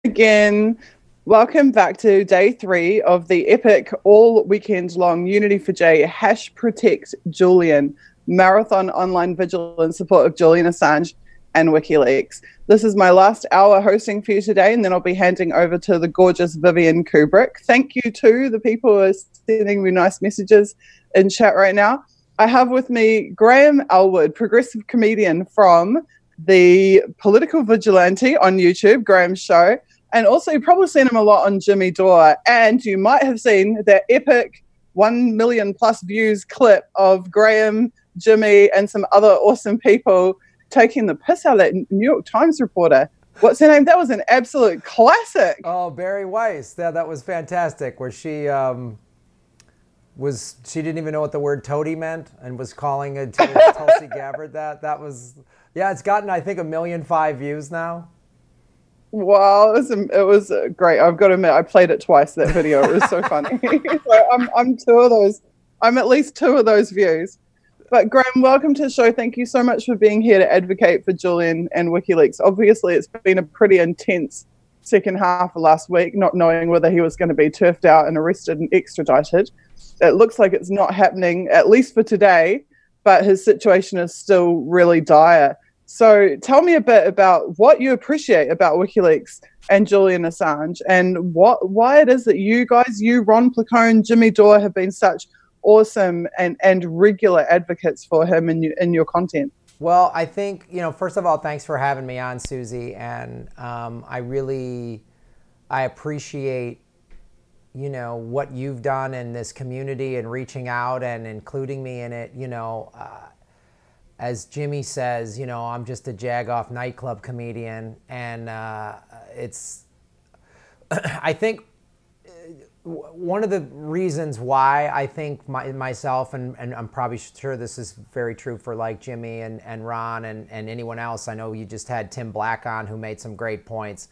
again. Welcome back to day 3 of the epic all weekend long Unity4J #Protect Julian marathon online vigil in support of Julian Assange and WikiLeaks. This is my last hour hosting for you today, and then I'll be handing over to the gorgeous Vivian Kubrick. Thank you to the people who are sending me nice messages in chat right now. I have with me Graham Elwood, progressive comedian from the Political Vigilante on YouTube, Graham's show. And also, you've probably seen him a lot on Jimmy Dore. And you might have seen that epic 1 million plus views clip of Graham, Jimmy, and some other awesome people taking the piss out of that New York Times reporter. What's her name? That was an absolute classic. Oh, Barry Weiss. That was fantastic. Where she didn't even know what the word toady meant and was calling it Tulsi Gabbard. That was, yeah, it's gotten, I think, 1.5 million views now. Wow, it was great. I've got to admit, I played it twice, that video. It was so funny. So I'm two of those. I'm at least 2 of those views. But Graham, welcome to the show. Thank you so much for being here to advocate for Julian and WikiLeaks. Obviously, it's been a pretty intense second half of last week, not knowing whether he was going to be turfed out and arrested and extradited. It looks like it's not happening, at least for today, but his situation is still really dire. So tell me a bit about what you appreciate about WikiLeaks and Julian Assange, and why it is that you guys, Ron Placone, Jimmy Dore, have been such awesome and regular advocates for him in your content. Well, I think, first of all, thanks for having me on, Susie. And I appreciate, what you've done in this community and reaching out and including me in it. As Jimmy says, I'm just a jag-off nightclub comedian. And I think one of the reasons why I think myself, and I'm probably sure this is very true for like Jimmy and Ron and anyone else. I know you just had Tim Black on who made some great points.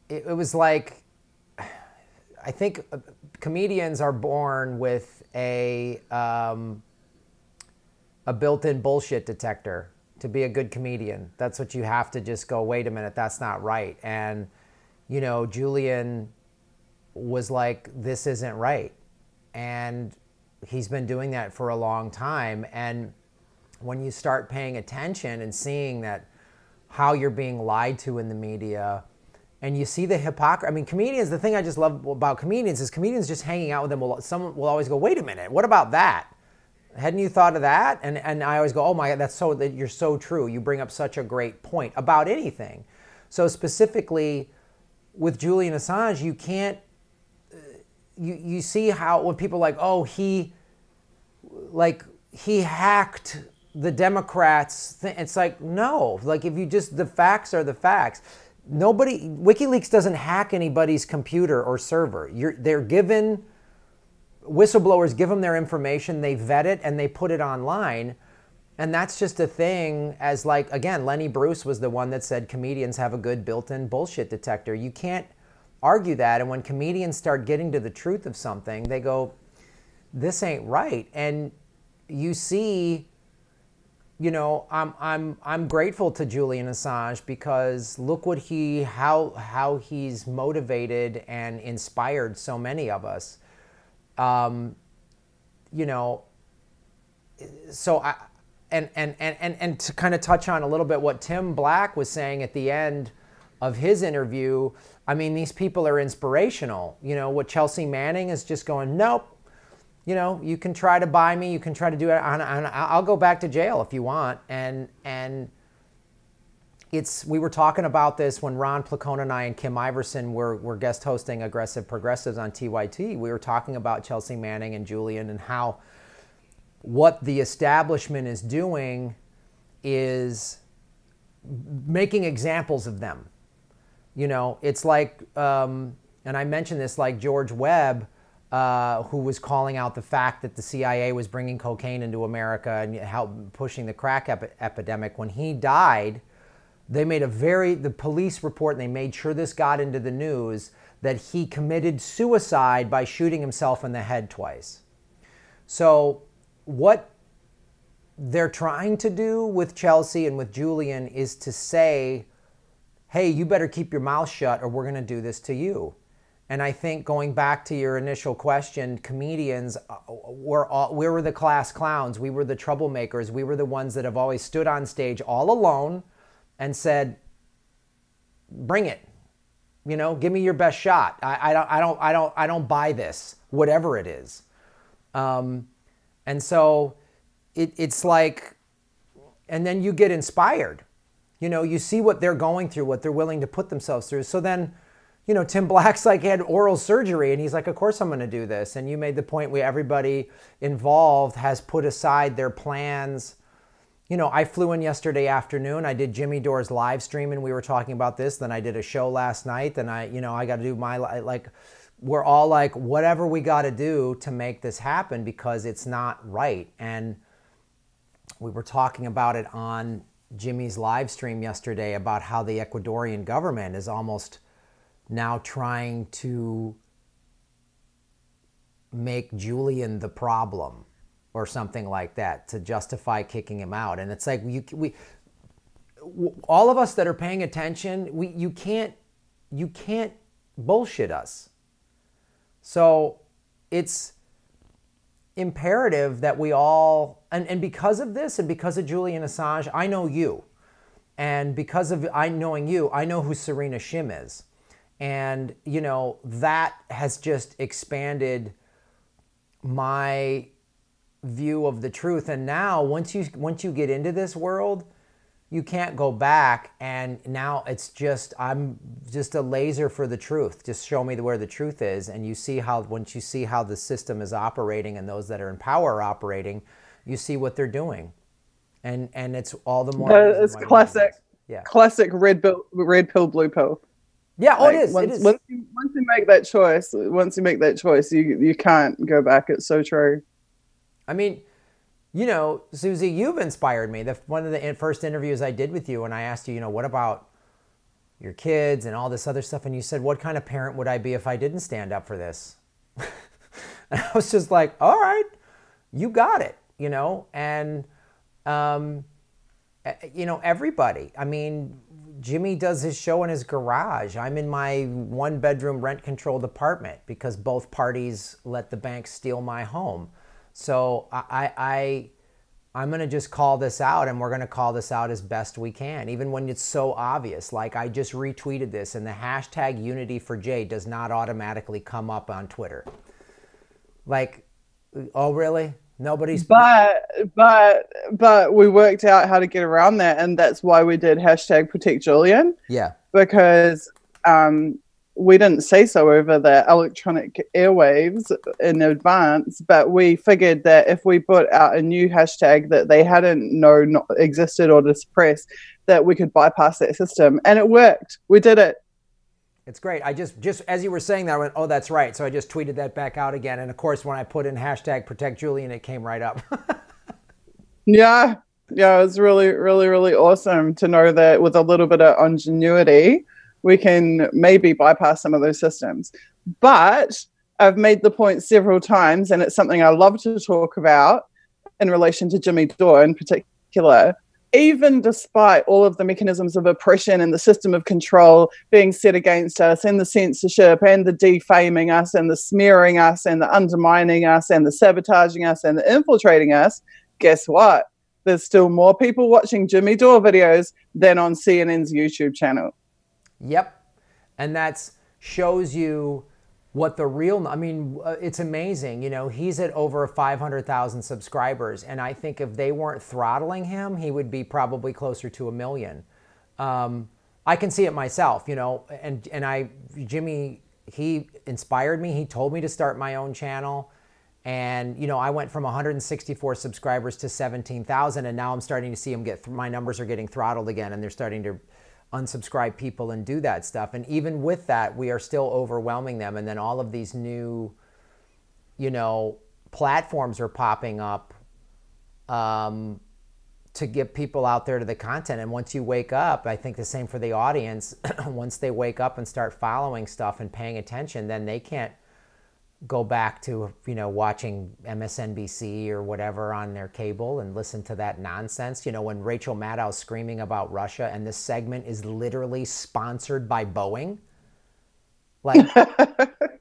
It was like, I think comedians are born with a built-in bullshit detector to be a good comedian. That's what you have to just go, wait a minute, that's not right. And Julian was like, this isn't right. And he's been doing that for a long time. And when you start paying attention and seeing that how you're being lied to in the media, and you see the hypocrisy. I mean, comedians, the thing I just love about comedians is comedians just hanging out with them. Someone will always go, wait a minute, what about that? Hadn't you thought of that? And I always go, oh my God, you're so true. You bring up such a great point about anything. So specifically, with Julian Assange, you can't, you see how when people are like, oh, he hacked the Democrats. It's like, no, like if you just, the facts are the facts. WikiLeaks doesn't hack anybody's computer or server. They're given, whistleblowers give them their information, they vet it, and they put it online. And that's just a thing as like, again, Lenny Bruce was the one that said comedians have a good built-in bullshit detector. You can't argue that. And when comedians start getting to the truth of something, they go, this ain't right. And you see, I'm grateful to Julian Assange because look what how he's motivated and inspired so many of us. So And to kind of touch on a little bit what Tim Black was saying at the end of his interview, I mean, these people are inspirational. What Chelsea Manning is just going, nope, you can try to buy me, you can try to do it, and I'll go back to jail if you want. And we were talking about this when Ron Placone and I and Kim Iverson were guest hosting Aggressive Progressives on TYT. We were talking about Chelsea Manning and Julian and how what the establishment is doing is making examples of them. It's like, and I mentioned this, like George Webb, who was calling out the fact that the CIA was bringing cocaine into America and helped pushing the crack epidemic. When he died, they made the police report, and they made sure this got into the news, that he committed suicide by shooting himself in the head twice. So what they're trying to do with Chelsea and with Julian is to say hey, you better keep your mouth shut or we're going to do this to you. And I think going back to your initial question, comedians, we were the class clowns. We were the troublemakers. We were the ones that have always stood on stage all alone and said, bring it. You know, give me your best shot. I don't buy this, whatever it is. And so it's like, and then you get inspired. You know, you see what they're going through, what they're willing to put themselves through. So then, you know, Tim Black's like had oral surgery and he's like, of course I'm going to do this. And you made the point where everybody involved has put aside their plans. You know, I flew in yesterday afternoon. I did Jimmy Dore's live stream and we were talking about this. Then I did a show last night. Then I got to do my, like, we're all like, whatever we got to do to make this happen because it's not right. And we were talking about it on Jimmy's live stream yesterday about how the Ecuadorian government is almost now trying to make Julian the problem or something like that to justify kicking him out. And it's like, all of us that are paying attention, you can't bullshit us. So it's imperative that we all, and because of this and because of Julian Assange, I know you. And because of knowing you, I know who Serena Shim is. And, you know, that has just expanded my view of the truth. And now once you get into this world, you can't go back. And now it's just, I'm just a laser for the truth. Just show me where the truth is. And you see how, once you see how the system is operating and those that are in power are operating, you see what they're doing. And it's all the more. It's classic. Yeah. Classic red pill, blue pill. Yeah, like, it is. Once you make that choice, you can't go back. It's so true. I mean, you know, Suzie, you've inspired me. One of the first interviews I did with you, and I asked you, you know, what about your kids and all this other stuff? And you said, what kind of parent would I be if I didn't stand up for this? And I was just like, all right, you got it, you know? And, you know, everybody. I mean, Jimmy does his show in his garage. I'm in my 1-bedroom rent-controlled apartment because both parties let the bank steal my home. So I'm going to just call this out, and we're going to call this out as best we can, even when it's so obvious. Like, I just retweeted this, and the hashtag Unity4J does not automatically come up on Twitter. Like, oh, really? Nobody's... But we worked out how to get around that, and that's why we did hashtag Protect Julian. Yeah. Because we didn't say so over the electronic airwaves in advance, but we figured that if we put out a new hashtag that they hadn't known existed or to suppress, that we could bypass that system. And it worked. We did it. It's great. I just as you were saying that, I went, oh, that's right. So I just tweeted that back out again. And of course, when I put in hashtag Protect Julian, it came right up. Yeah. Yeah, it was really, really, really awesome to know that with a little bit of ingenuity, we can maybe bypass some of those systems. But I've made the point several times, and it's something I love to talk about in relation to Jimmy Dore in particular. Even despite all of the mechanisms of oppression and the system of control being set against us, and the censorship and the defaming us and the smearing us and the undermining us and the sabotaging us and the infiltrating us, guess what? There's still more people watching Jimmy Dore videos than on CNN's YouTube channel. Yep. And that shows you what the real, I mean, it's amazing. You know, he's at over 500,000 subscribers. And I think if they weren't throttling him, he would be probably closer to 1 million. I can see it myself, you know, and Jimmy, he inspired me. He told me to start my own channel. And, you know, I went from 164 subscribers to 17,000. And now I'm starting to see him my numbers are getting throttled again. And they're starting to unsubscribe people and do that stuff. And even with that, we are still overwhelming them. And then all of these new, you know, platforms are popping up to get people out there to the content. And once you wake up, I think the same for the audience, once they wake up and start following stuff and paying attention, then they can't go back to, watching MSNBC or whatever on their cable and listen to that nonsense. When Rachel Maddow's screaming about Russia and this segment is literally sponsored by Boeing. Like,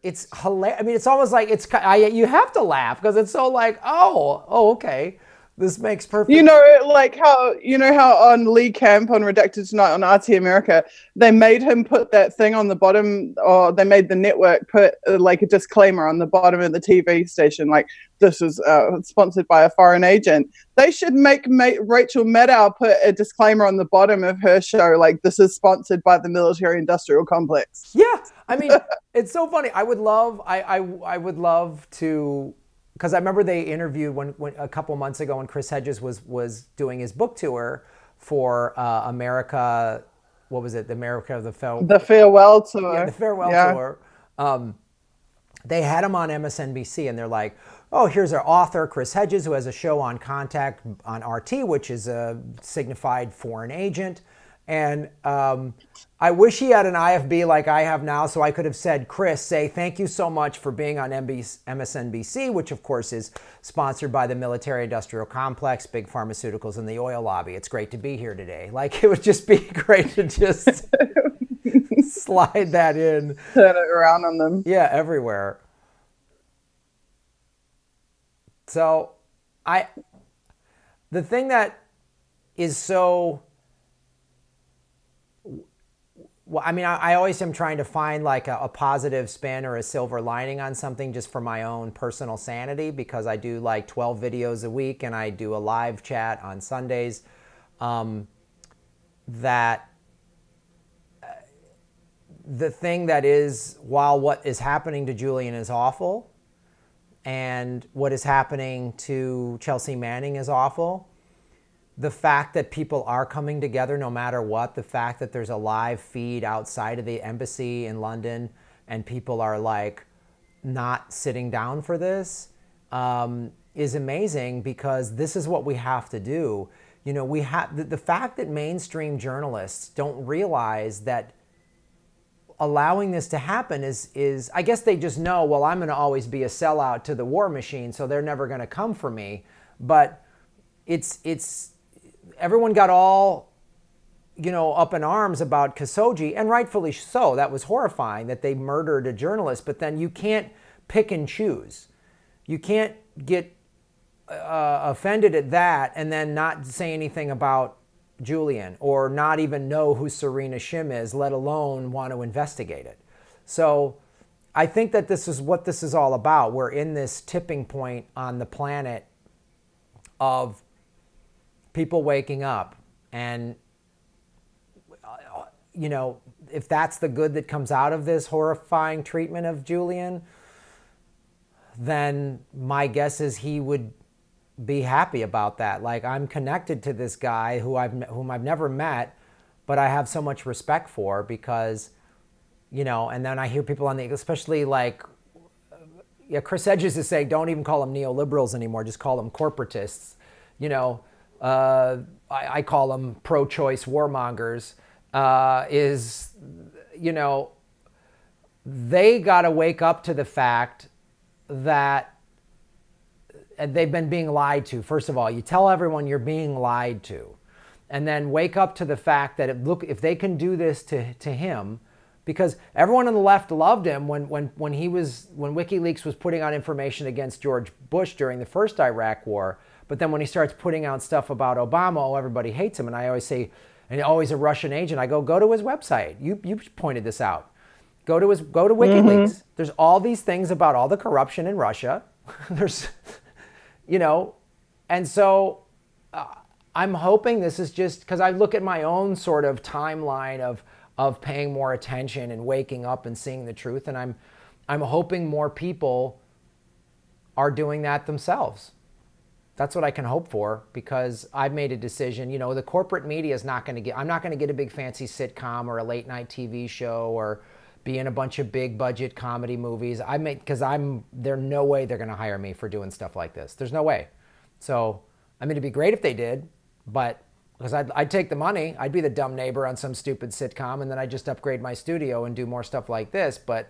it's hilarious. I mean, it's almost like you have to laugh because it's so like, oh, okay. This makes perfect. Like how on Lee Camp on Redacted Tonight on RT America, they made him put that thing on the bottom, or they made the network put like a disclaimer on the bottom of the TV station, like this is sponsored by a foreign agent. They should make Rachel Maddow put a disclaimer on the bottom of her show, like this is sponsored by the military-industrial complex. Yeah, I mean, it's so funny. I would love to. Because I remember they interviewed when a couple months ago when Chris Hedges was doing his book tour for America. What was it? The America of the farewell tour. Yeah, the farewell tour. They had him on MSNBC, and they're like, "Oh, here's our author, Chris Hedges, who has a show on Contact on RT, which is a signified foreign agent." And I wish he had an IFB like I have now, so I could have said, Chris, say thank you so much for being on MSNBC, which of course is sponsored by the military-industrial complex, big pharmaceuticals, and the oil lobby. It's great to be here today. Like, it would just be great to just slide that in. Turn it around on them. Yeah, everywhere. So, the thing that is so... Well, I mean, I always am trying to find like a positive spin or a silver lining on something just for my own personal sanity, because I do like 12 videos a week and I do a live chat on Sundays. That the thing that is, while what is happening to Julian is awful and what is happening to Chelsea Manning is awful, the fact that people are coming together no matter what, the fact that there's a live feed outside of the embassy in London and people are like not sitting down for this is amazing, because this is what we have to do. We have the fact that mainstream journalists don't realize that allowing this to happen is I guess they just know, well, I'm going to always be a sellout to the war machine, so they're never going to come for me. But it's everyone got all, up in arms about Khashoggi, and rightfully so. That was horrifying that they murdered a journalist, but then you can't pick and choose. You can't get offended at that and then not say anything about Julian, or not even know who Serena Shim is, let alone want to investigate it. So I think that this is what this is all about. We're in this tipping point on the planet of people waking up, and if that's the good that comes out of this horrifying treatment of Julian, then my guess is he would be happy about that. Like, I'm connected to this guy whom I've never met, but I have so much respect for, because and then I hear people especially like Chris Hedges is saying, don't even call them neoliberals anymore, just call them corporatists. I call them pro-choice warmongers, they got to wake up to the fact that they've been being lied to. First of all, you tell everyone you're being lied to, and then wake up to the fact that if they can do this to him, because everyone on the left loved him when WikiLeaks was putting out information against George Bush during the first Iraq war. But then when he starts putting out stuff about Obama, everybody hates him. And I always say, and always a Russian agent, I go to his website. You pointed this out. Go to WikiLeaks. Mm-hmm. There's all these things about all the corruption in Russia. There's, and so I'm hoping this is just, because I look at my own sort of timeline of paying more attention and waking up and seeing the truth. And I'm hoping more people are doing that themselves. That's what I can hope for, because I've made a decision. The corporate media is not going to get, I'm not going to get a big fancy sitcom or a late night TV show or be in a bunch of big budget comedy movies. There's no way they're going to hire me for doing stuff like this. There's no way. So, it'd be great if they did, but because I'd take the money. I'd be the dumb neighbor on some stupid sitcom, and then I'd just upgrade my studio and do more stuff like this. But,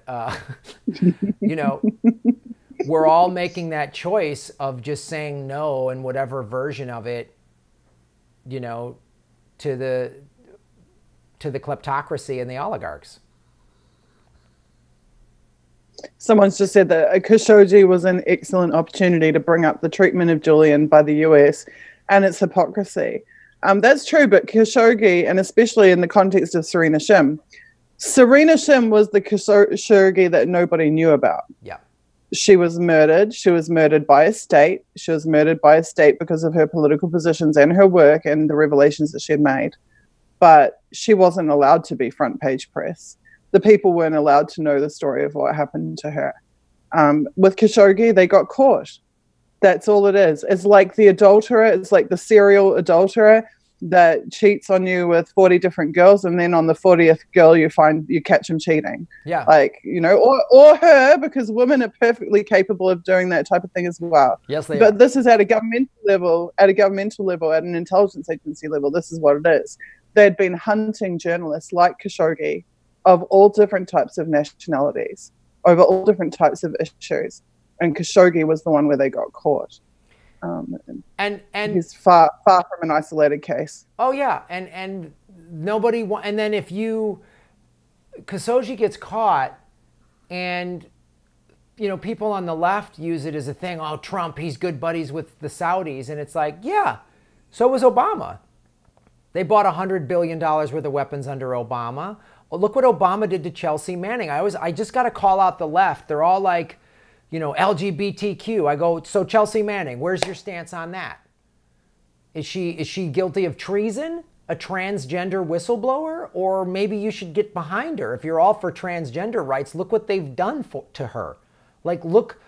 we're all making that choice of just saying no and whatever version of it, you know, to the kleptocracy and the oligarchs. Someone's just said that Khashoggi was an excellent opportunity to bring up the treatment of Julian by the US and its hypocrisy. That's true, but Khashoggi, and especially in the context of Serena Shim was the Khashoggi that nobody knew about. Yeah. She was murdered. She was murdered by a state. She was murdered by a state because of her political positions and her work and the revelations that she had made. But she wasn't allowed to be front page press. The people weren't allowed to know the story of what happened to her. With Khashoggi, they got caught. That's all it is. It's like the adulterer. It's like the serial adulterer that cheats on you with 40 different girls, and then on the 40th girl you catch him cheating. Yeah. Like, you know, or her, because women are perfectly capable of doing that type of thing as well. Yes, they are. But this is at a governmental level, at an intelligence agency level. This is what it is. They'd been hunting journalists like Khashoggi of all different types of nationalities over all different types of issues. And Khashoggi was the one where they got caught. And he's far from an isolated case. Oh yeah, and nobody and then if Khashoggi gets caught, and you know, people on the left use it as a thing. Oh, Trump, he's good buddies with the Saudis, and it's like, yeah, so was Obama. They bought $100 billion worth of weapons under Obama. Oh, look what Obama did to Chelsea Manning. I just got to call out the left. They're all like, you know, LGBTQ. I go, so Chelsea Manning, where's your stance on that? Is she guilty of treason, a transgender whistleblower? Or maybe you should get behind her. If you're all for transgender rights, look what they've done to her. Like, look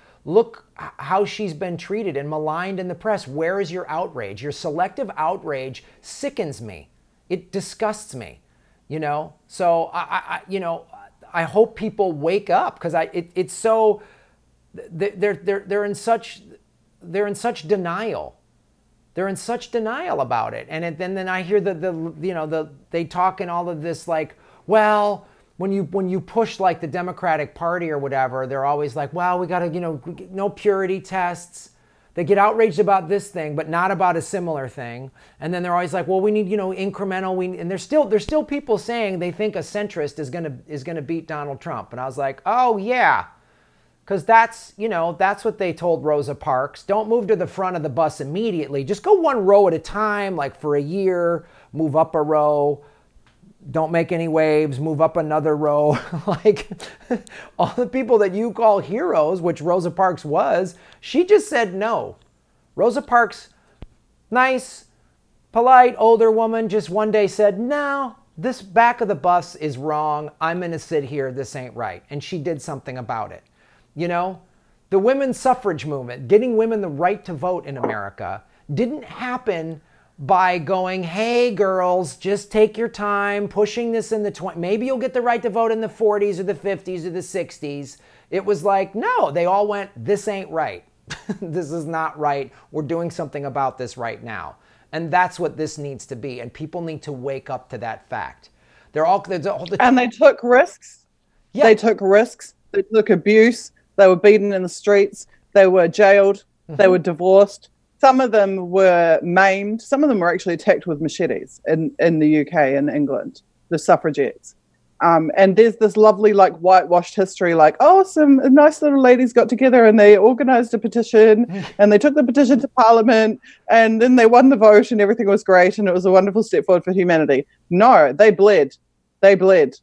how she's been treated and maligned in the press. Where is your outrage? Your selective outrage sickens me. It disgusts me, you know? So I hope people wake up, because it's so, they're in such denial. They're in such denial about it. And then I hear they talk in all of this, like, well, when you push like the Democratic Party or whatever, they're always like, well, we got to, no purity tests. They get outraged about this thing, but not about a similar thing. And then they're always like, well, we need, incremental. And there's still people saying they think a centrist is gonna beat Donald Trump. And I was like, oh yeah, because that's what they told Rosa Parks. Don't move to the front of the bus immediately. Just go one row at a time, like for a year. Move up a row. Don't make any waves, move up another row. Like, all the people that you call heroes, which Rosa Parks was, she just said no. Rosa Parks, nice, polite, older woman, just one day said, no, this back of the bus is wrong. I'm going to sit here. This ain't right. And she did something about it. You know, the women's suffrage movement, getting women the right to vote in America, didn't happen by going, hey girls, just take your time, pushing this in the 20s. Maybe you'll get the right to vote in the 40s or the 50s or the 60s. It was like, no, they all went, this ain't right. This is not right. We're doing something about this right now. And that's what this needs to be. And people need to wake up to that fact. And they took risks. Yeah. They took risks. They took abuse. They were beaten in the streets. They were jailed. Mm-hmm. They were divorced. Some of them were maimed. Some of them were actually attacked with machetes in the UK and England, the suffragettes. And there's this lovely, like, whitewashed history, like, oh, some nice little ladies got together and they organized a petition and they took the petition to Parliament and then they won the vote and everything was great and it was a wonderful step forward for humanity. No, they bled. They bled.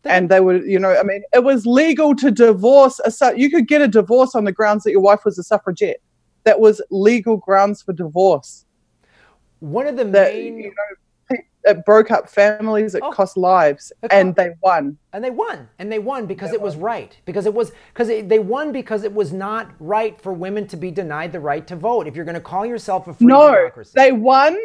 And they were, it was legal to divorce. You could get a divorce on the grounds that your wife was a suffragette. That was legal grounds for divorce. One of the main... it broke up families, it cost lives, and they won. And they won because it was right. They won because it was not right for women to be denied the right to vote. If you're going to call yourself a free democracy. They won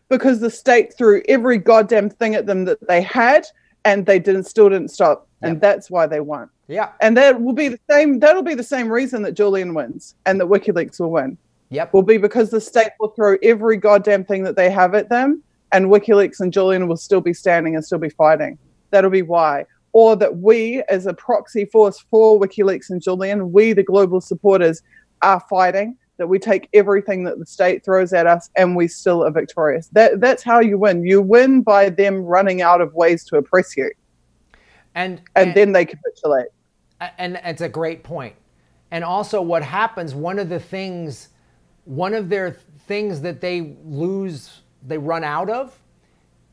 because the state threw every goddamn thing at them that they had, and they still didn't stop. Yep. And that's why they won. Yeah. And that'll be the same reason that Julian wins and that WikiLeaks will win. Yep. Will be because the state will throw every goddamn thing that they have at them, and WikiLeaks and Julian will still be standing and still be fighting. That'll be why. or that we, as a proxy force for WikiLeaks and Julian, we, the global supporters, are fighting, that we take everything that the state throws at us and we still are victorious. That's how you win. You win by them running out of ways to oppress you. And then they capitulate. And it's a great point. And also what happens, one of their things that they run out of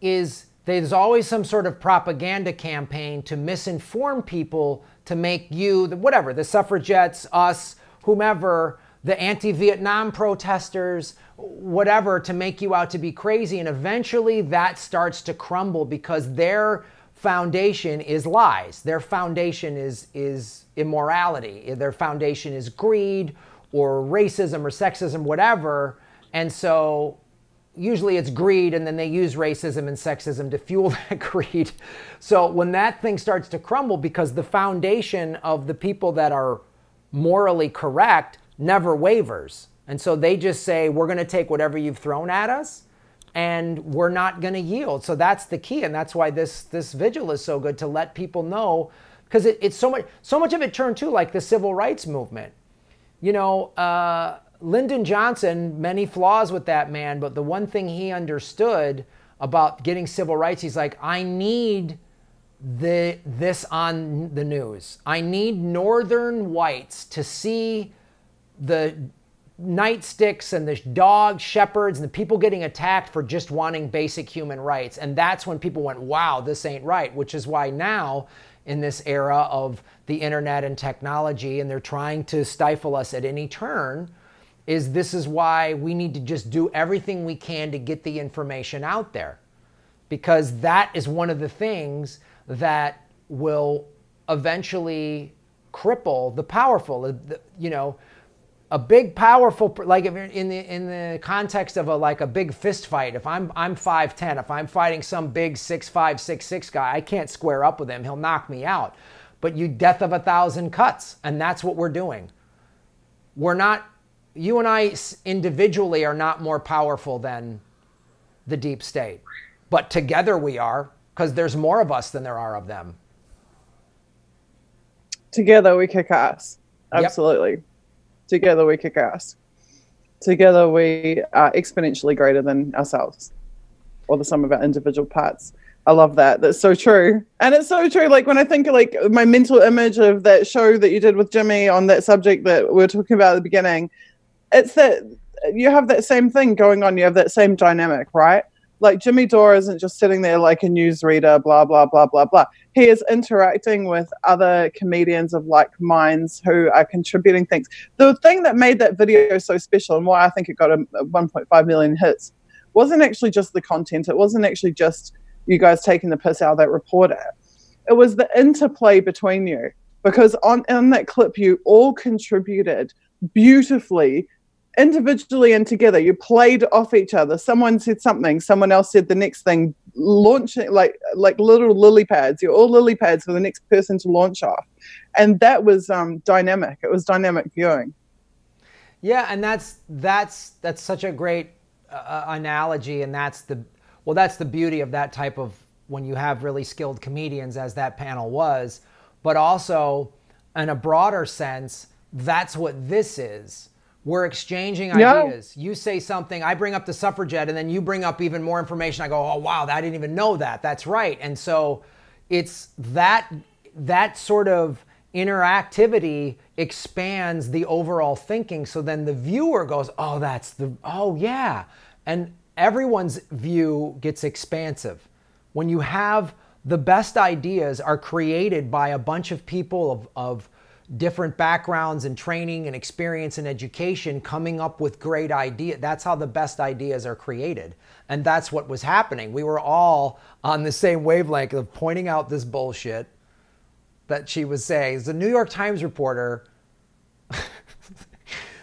is there's always some sort of propaganda campaign to misinform people, to make you, the suffragettes, us, whomever, the anti-Vietnam protesters, whatever, to make you out to be crazy. And eventually that starts to crumble because their foundation is lies. Their foundation is immorality. Their foundation is greed or racism or sexism, whatever. And so usually it's greed, and then they use racism and sexism to fuel that greed. So when that thing starts to crumble, because the foundation of the people that are morally correct never wavers. And so they just say, we're going to take whatever you've thrown at us, and we're not going to yield. So that's the key. And that's why this vigil is so good, to let people know, because it's so much of it turned to like the civil rights movement. You know, Lyndon Johnson, many flaws with that man, but the one thing he understood about getting civil rights, he's like, I need this on the news. I need northern whites to see the nightsticks and the dog shepherds and the people getting attacked for just wanting basic human rights. And that's when people went, wow, this ain't right, which is why now in this era of the internet and technology, and they're trying to stifle us at any turn, this is why we need to just do everything we can to get the information out there. Because that is one of the things that will eventually cripple the powerful. You know, a big powerful, like if you're in the context of a big fist fight, if I'm 5'10", if I'm fighting some big 6'5", 6'6" guy, I can't square up with him. He'll knock me out. But you death of 1,000 cuts, and that's what we're doing. We're not, you and I individually are not more powerful than the deep state, but together we are, because there's more of us than there are of them. Together we kick ass. Absolutely. Yep. Together we kick ass. Together we are exponentially greater than ourselves, or the sum of our individual parts. I love that. That's so true. And it's so true. Like when I think of like my mental image of that show that you did with Jimmy on that subject that we were talking about at the beginning, it's that you have that same thing going on. You have that same dynamic, right? Like Jimmy Dore isn't just sitting there like a newsreader, blah, blah, blah, blah, blah. He is interacting with other comedians of like minds who are contributing things. The thing that made that video so special and why I think it got a 1.5 million hits wasn't actually just the content. It wasn't actually just you guys taking the piss out of that reporter. It was the interplay between you, because on that clip, you all contributed beautifully, individually and together. You played off each other. Someone said something, someone else said the next thing, launching like little lily pads. You're all lily pads for the next person to launch off. And that was dynamic. It was dynamic viewing. Yeah, and that's such a great analogy, and that's the beauty of that type of, when you have really skilled comedians, as that panel was, but also in a broader sense, that's what this is. We're exchanging ideas. Yeah. You say something, I bring up the suffragette, and then you bring up even more information. I go, oh, wow, I didn't even know that. That's right. And so it's that sort of interactivity expands the overall thinking. So then the viewer goes, oh, yeah. And everyone's view gets expansive. When you have the best ideas are created by a bunch of people of different backgrounds and training and experience and education coming up with great ideas. That's how the best ideas are created. And that's what was happening. We were all on the same wavelength of pointing out this bullshit that she was saying. The New York Times reporter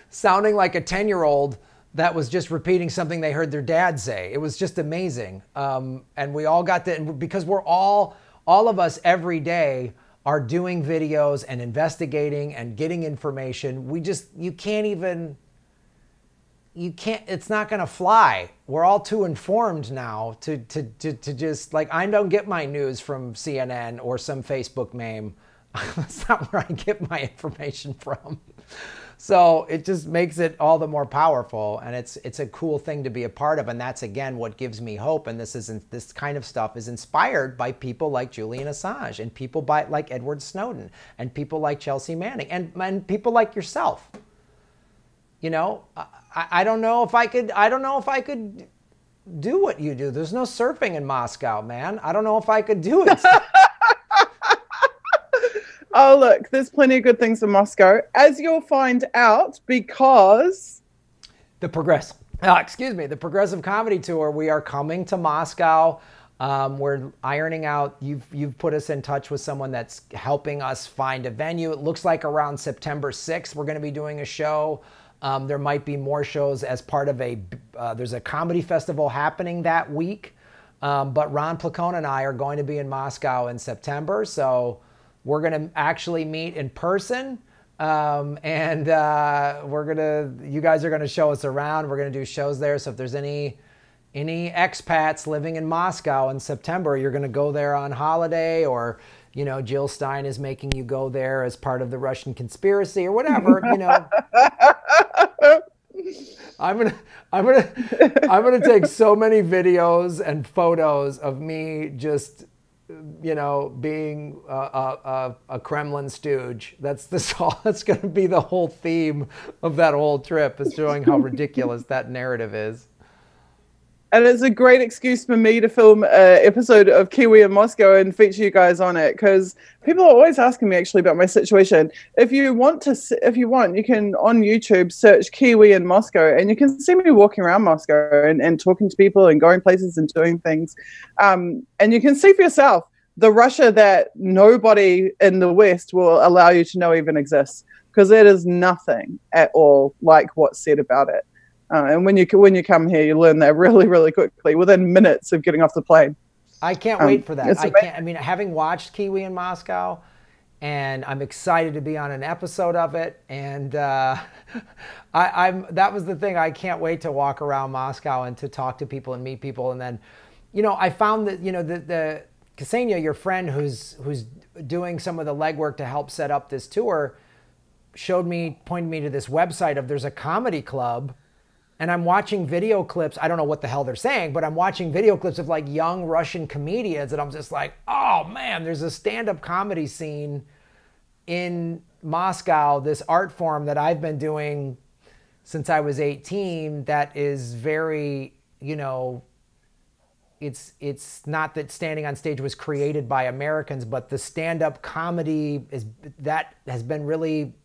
sounding like a 10-year-old that was just repeating something they heard their dad say. It was just amazing. And we all got that, because we're all of us every day are doing videos and investigating and getting information. You can't even you can't, it's not going to fly. We're all too informed now to just, like, I don't get my news from CNN or some Facebook meme. That's not where I get my information from. So it just makes it all the more powerful, and it's a cool thing to be a part of. And that's, again, what gives me hope. And this kind of stuff is inspired by people like Julian Assange, and people like Edward Snowden, and people like Chelsea Manning, and people like yourself. You know, I don't know if I could do what you do. There's no surfing in Moscow, man. I don't know if I could do it. Oh, look, there's plenty of good things in Moscow, as you'll find out, because the Progressive Comedy Tour, we are coming to Moscow. We're ironing out, you've put us in touch with someone that's helping us find a venue. It looks like around September 6th, we're going to be doing a show. There might be more shows as part of there's a comedy festival happening that week. But Ron Placone and I are going to be in Moscow in September. So we're going to actually meet in person. You guys are going to show us around. We're going to do shows there. So if there's any expats living in Moscow in September, you're going to go there on holiday, or, you know, Jill Stein is making you go there as part of the Russian conspiracy or whatever, you know. I'm gonna take so many videos and photos of me just, you know, being a Kremlin stooge. That's going to be the whole theme of that whole trip, is showing how ridiculous that narrative is. And it's a great excuse for me to film an episode of Kiwi in Moscow and feature you guys on it, because people are always asking me actually about my situation. If you want, you can on YouTube search Kiwi in Moscow, and you can see me walking around Moscow and talking to people and going places and doing things. And you can see for yourself the Russia that nobody in the West will allow you to know even exists, because it is nothing at all like what's said about it. And when you come here, you learn that really, really quickly, within minutes of getting off the plane. I can't wait for that. I mean, having watched Kiwi in Moscow, and I'm excited to be on an episode of it. And that was the thing. I can't wait to walk around Moscow and to talk to people and meet people. And then, you know, I found that, you know, the Ksenia, your friend who's doing some of the legwork to help set up this tour, pointed me to this website there's a comedy club. And I'm watching video clips. I don't know what the hell they're saying, but I'm watching video clips of like young Russian comedians. And I'm just like, oh man, there's a stand-up comedy scene in Moscow, this art form that I've been doing since I was 18, that is very, you know, it's not that standing on stage was created by Americans, but the stand-up comedy that has been really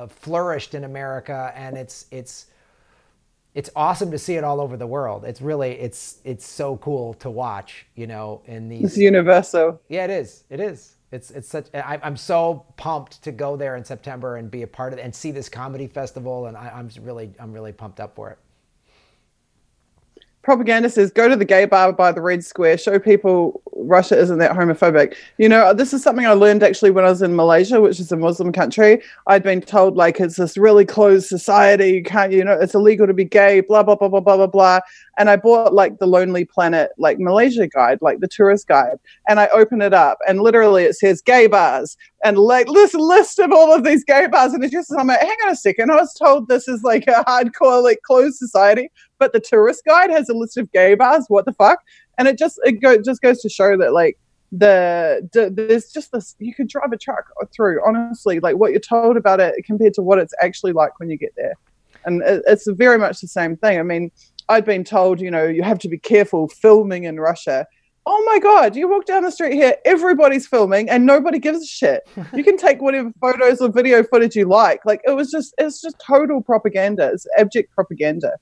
flourished in America. And it's awesome to see it all over the world. It's really, it's so cool to watch, you know, in these. It's universal. Yeah, it is. It is. It's such, I'm so pumped to go there in September and be a part of it and see this comedy festival. And I'm really pumped up for it. Propaganda says, go to the gay bar by the Red Square, show people Russia isn't that homophobic. You know, this is something I learned actually when I was in Malaysia, which is a Muslim country. I'd been told, like, it's this really closed society. You can't, you know, it's illegal to be gay, blah, blah, blah, blah, blah, blah, blah. And I bought like the Lonely Planet, like Malaysia guide, like the tourist guide. And I open it up and literally it says gay bars and like this list of all of these gay bars. And it's just, I'm like, hang on a second. I was told this is like a hardcore, like closed society, but the tourist guide has a list of gay bars. What the fuck? And it just goes to show that like there's just this, you could drive a truck through, honestly, like what you're told about it compared to what it's actually like when you get there. And it's very much the same thing. I mean, I'd been told, you know, you have to be careful filming in Russia. Oh my God, you walk down the street here, everybody's filming and nobody gives a shit. You can take whatever photos or video footage you like. Like it's just total propaganda. It's abject propaganda.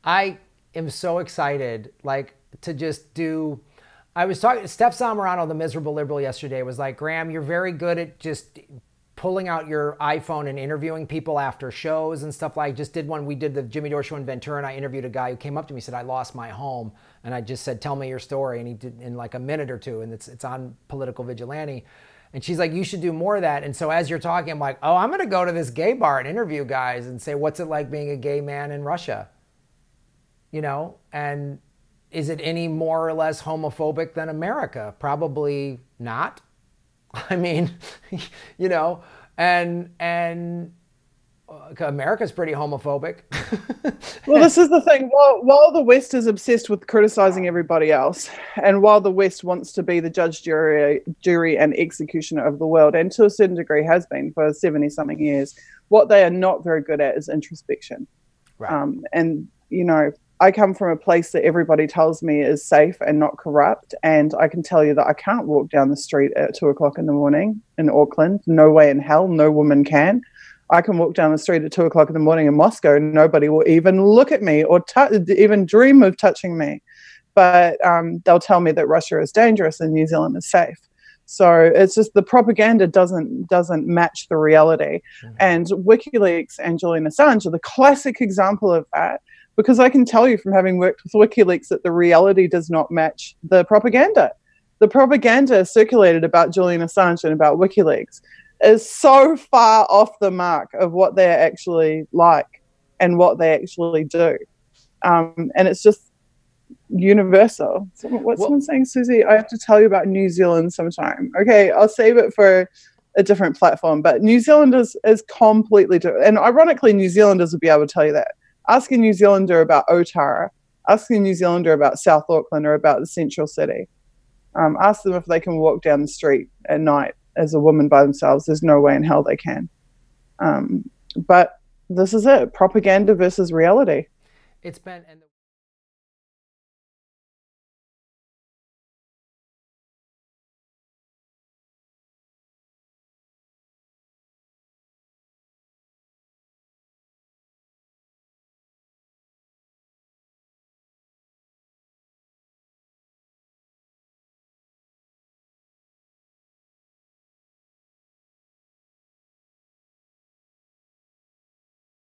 I am so excited, like, to just do, I was talking, Steph Zamorano, the miserable liberal, yesterday was like, Graham, you're very good at just pulling out your iPhone and interviewing people after shows and stuff. Like, just did one, we did the Jimmy Dore show in Ventura, and I interviewed a guy who came up to me and said, I lost my home. And I just said, tell me your story. And he did in like a minute or two, and it's on Political Vigilante. And she's like, you should do more of that. And so as you're talking, I'm like, oh, I'm going to go to this gay bar and interview guys and say, what's it like being a gay man in Russia? you know, and is it any more or less homophobic than America? Probably not. I mean, you know, and America's pretty homophobic. Well, this is the thing. While the West is obsessed with criticizing everybody else, and while the West wants to be the judge, jury and executioner of the world, and to a certain degree has been for 70-something years, what they are not very good at is introspection. Right. And, you know, I come from a place that everybody tells me is safe and not corrupt. And I can tell you that I can't walk down the street at 2 o'clock in the morning in Auckland. No way in hell. No woman can. I can walk down the street at 2 o'clock in the morning in Moscow and nobody will even look at me or even dream of touching me. But they'll tell me that Russia is dangerous and New Zealand is safe. So it's just the propaganda doesn't match the reality. Mm-hmm. And WikiLeaks and Julian Assange are the classic example of that, because I can tell you from having worked with WikiLeaks that the reality does not match the propaganda. The propaganda circulated about Julian Assange and about WikiLeaks is so far off the mark of what they're actually like and what they actually do. And it's just universal. What's someone saying, Susie? I have to tell you about New Zealand sometime. Okay, I'll save it for a different platform. But New Zealand is completely different. And ironically, New Zealanders would be able to tell you that. Ask a New Zealander about Otara. Ask a New Zealander about South Auckland or about the central city. Ask them if they can walk down the street at night as a woman by themselves. There's no way in hell they can. But this is it. Propaganda versus reality. It's been...